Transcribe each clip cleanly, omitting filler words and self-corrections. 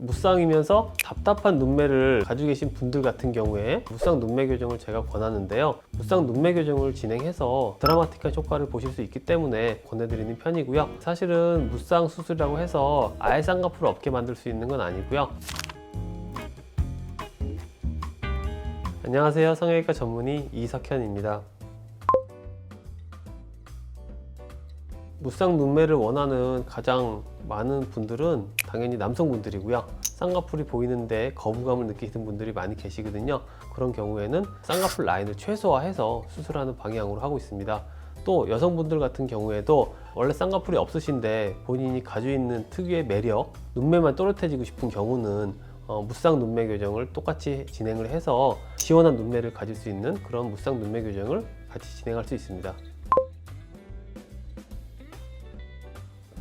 무쌍이면서 답답한 눈매를 가지고 계신 분들 같은 경우에 무쌍 눈매 교정을 제가 권하는데요. 무쌍 눈매 교정을 진행해서 드라마틱한 효과를 보실 수 있기 때문에 권해드리는 편이고요. 사실은 무쌍 수술이라고 해서 아예 쌍꺼풀을 없게 만들 수 있는 건 아니고요. 안녕하세요. 성형외과 전문의 이석현입니다. 무쌍 눈매를 원하는 가장 많은 분들은 당연히 남성분들이고요. 쌍꺼풀이 보이는데 거부감을 느끼시는 분들이 많이 계시거든요. 그런 경우에는 쌍꺼풀 라인을 최소화해서 수술하는 방향으로 하고 있습니다. 또 여성분들 같은 경우에도 원래 쌍꺼풀이 없으신데 본인이 가지고 있는 특유의 매력, 눈매만 또렷해지고 싶은 경우는 무쌍 눈매 교정을 똑같이 진행을 해서 시원한 눈매를 가질 수 있는 그런 무쌍 눈매 교정을 같이 진행할 수 있습니다.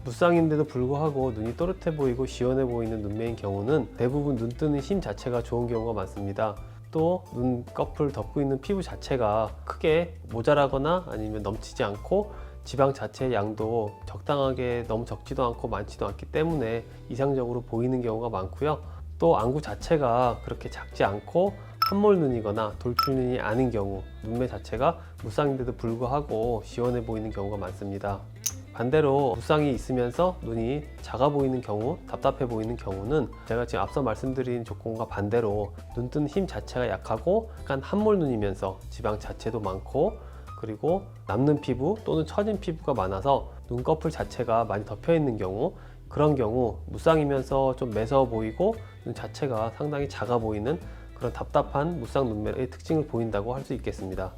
무쌍인데도 불구하고 눈이 또렷해 보이고 시원해 보이는 눈매인 경우는 대부분 눈 뜨는 힘 자체가 좋은 경우가 많습니다. 또 눈꺼풀 덮고 있는 피부 자체가 크게 모자라거나 아니면 넘치지 않고 지방 자체의 양도 적당하게 너무 적지도 않고 많지도 않기 때문에 이상적으로 보이는 경우가 많고요. 또 안구 자체가 그렇게 작지 않고 함몰 눈이거나 돌출 눈이 아닌 경우, 눈매 자체가 무쌍인데도 불구하고 시원해 보이는 경우가 많습니다. 반대로 무쌍이 있으면서 눈이 작아 보이는 경우, 답답해 보이는 경우는 제가 지금 앞서 말씀드린 조건과 반대로 눈 뜨는 힘 자체가 약하고 약간 함몰 눈이면서 지방 자체도 많고 그리고 남는 피부 또는 처진 피부가 많아서 눈꺼풀 자체가 많이 덮여 있는 경우, 그런 경우 무쌍이면서 좀 매서워 보이고 눈 자체가 상당히 작아 보이는 그런 답답한 무쌍 눈매의 특징을 보인다고 할 수 있겠습니다.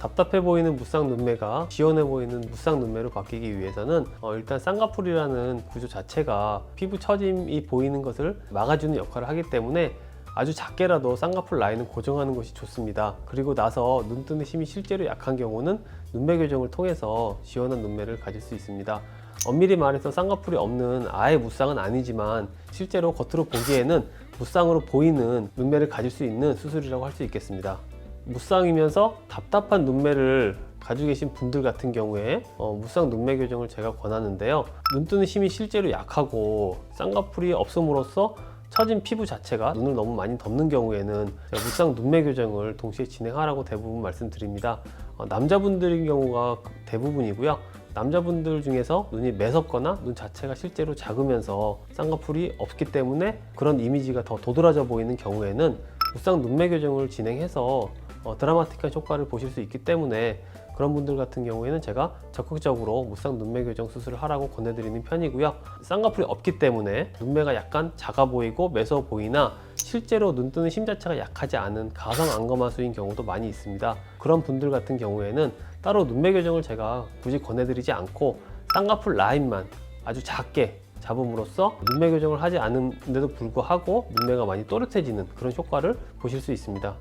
답답해 보이는 무쌍 눈매가 시원해 보이는 무쌍 눈매로 바뀌기 위해서는 일단 쌍꺼풀이라는 구조 자체가 피부 처짐이 보이는 것을 막아주는 역할을 하기 때문에 아주 작게라도 쌍꺼풀 라인을 고정하는 것이 좋습니다. 그리고 나서 눈 뜨는 힘이 실제로 약한 경우는 눈매 교정을 통해서 시원한 눈매를 가질 수 있습니다. 엄밀히 말해서 쌍꺼풀이 없는 아예 무쌍은 아니지만 실제로 겉으로 보기에는 무쌍으로 보이는 눈매를 가질 수 있는 수술이라고 할 수 있겠습니다. 무쌍이면서 답답한 눈매를 가지고 계신 분들 같은 경우에 무쌍 눈매 교정을 제가 권하는데요. 눈 뜨는 힘이 실제로 약하고 쌍꺼풀이 없음으로써 처진 피부 자체가 눈을 너무 많이 덮는 경우에는 제가 무쌍 눈매 교정을 동시에 진행하라고 대부분 말씀드립니다. 남자분들인 경우가 대부분이고요. 남자분들 중에서 눈이 매섭거나 눈 자체가 실제로 작으면서 쌍꺼풀이 없기 때문에 그런 이미지가 더 도드라져 보이는 경우에는 무쌍 눈매 교정을 진행해서 드라마틱한 효과를 보실 수 있기 때문에 그런 분들 같은 경우에는 제가 적극적으로 무쌍 눈매 교정 수술을 하라고 권해드리는 편이고요. 쌍꺼풀이 없기 때문에 눈매가 약간 작아 보이고 매서워 보이나 실제로 눈 뜨는 힘 자체가 약하지 않은 가성 안검하수인 경우도 많이 있습니다. 그런 분들 같은 경우에는 따로 눈매 교정을 제가 굳이 권해드리지 않고 쌍꺼풀 라인만 아주 작게 잡음으로써 눈매 교정을 하지 않은데도 불구하고 눈매가 많이 또렷해지는 그런 효과를 보실 수 있습니다.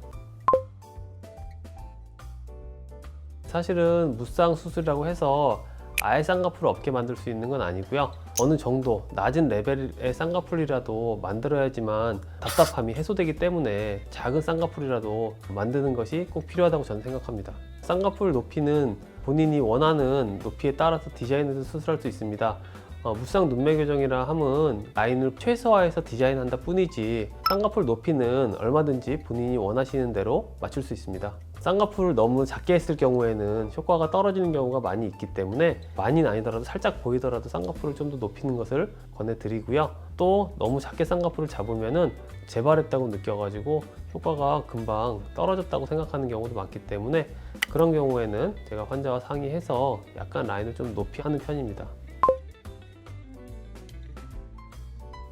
사실은 무쌍 수술이라고 해서 아예 쌍꺼풀을 없게 만들 수 있는 건 아니고요. 어느 정도 낮은 레벨의 쌍꺼풀이라도 만들어야지만 답답함이 해소되기 때문에 작은 쌍꺼풀이라도 만드는 것이 꼭 필요하다고 저는 생각합니다. 쌍꺼풀 높이는 본인이 원하는 높이에 따라서 디자인해서 수술할 수 있습니다. 무쌍 눈매 교정이라 함은 라인을 최소화해서 디자인한다 뿐이지 쌍꺼풀 높이는 얼마든지 본인이 원하시는 대로 맞출 수 있습니다. 쌍꺼풀을 너무 작게 했을 경우에는 효과가 떨어지는 경우가 많이 있기 때문에 많이는 아니더라도 살짝 보이더라도 쌍꺼풀을 좀 더 높이는 것을 권해드리고요. 또 너무 작게 쌍꺼풀을 잡으면은 재발했다고 느껴가지고 효과가 금방 떨어졌다고 생각하는 경우도 많기 때문에 그런 경우에는 제가 환자와 상의해서 약간 라인을 좀 높이 하는 편입니다.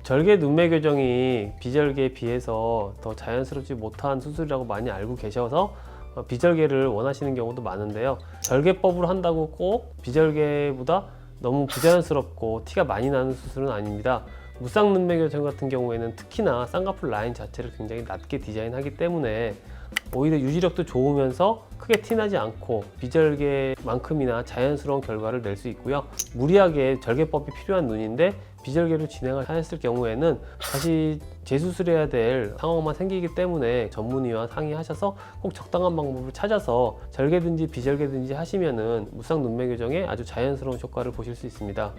절개 눈매 교정이 비절개에 비해서 더 자연스럽지 못한 수술이라고 많이 알고 계셔서 비절개를 원하시는 경우도 많은데요. 절개법으로 한다고 꼭 비절개보다 너무 부자연스럽고 티가 많이 나는 수술은 아닙니다. 무쌍 눈매 교정 같은 경우에는 특히나 쌍꺼풀 라인 자체를 굉장히 낮게 디자인하기 때문에 오히려 유지력도 좋으면서 크게 티나지 않고 비절개만큼이나 자연스러운 결과를 낼 수 있고요. 무리하게 절개법이 필요한 눈인데 비절개로 진행을 하였을 경우에는 다시 재수술해야 될 상황만 생기기 때문에 전문의와 상의하셔서 꼭 적당한 방법을 찾아서 절개든지 비절개든지 하시면은 무쌍 눈매 교정에 아주 자연스러운 효과를 보실 수 있습니다.